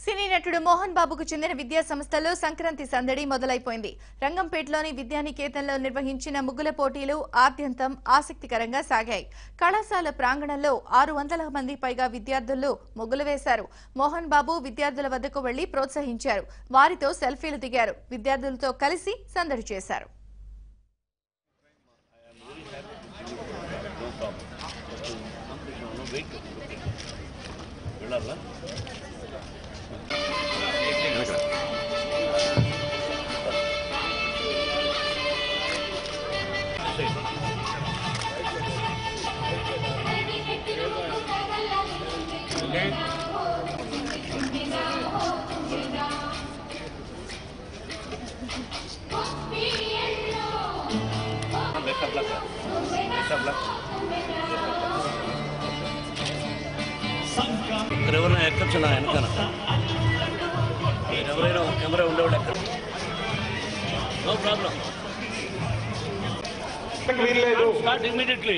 సినీ నటుడు మోహన్ బాబుకు చెందిన విద్యా సంస్థల్లో సంక్రాంతి సందడి మొదలైపోయింది. రంగంపేటలోని విద్యానికేతన్లో నిర్వహించిన ముగ్గుల పోటీలు ఆద్యంతం ఆసక్తికరంగా సాగాయి. కళాశాల ప్రాంగణంలో 600 మంది పైగా విద్యార్థులు ముగ్గులు వేశారు. మోహన్ బాబు విద్యార్థుల వద్దకు వెళ్లి ప్రోత్సహించారు. వారితో సెల్ఫీలు దిగారు. విద్యార్థులతో కలిసి సందడి చేశారు. ఎవరైనా ఎక్కచ్చు నా వెనకాల ఎవరైనా కెమెరా ఉండేవాళ్ళు ఎక్కడ నో ప్రాబ్లం స్టార్ట్ ఇమ్మీడియట్లీ.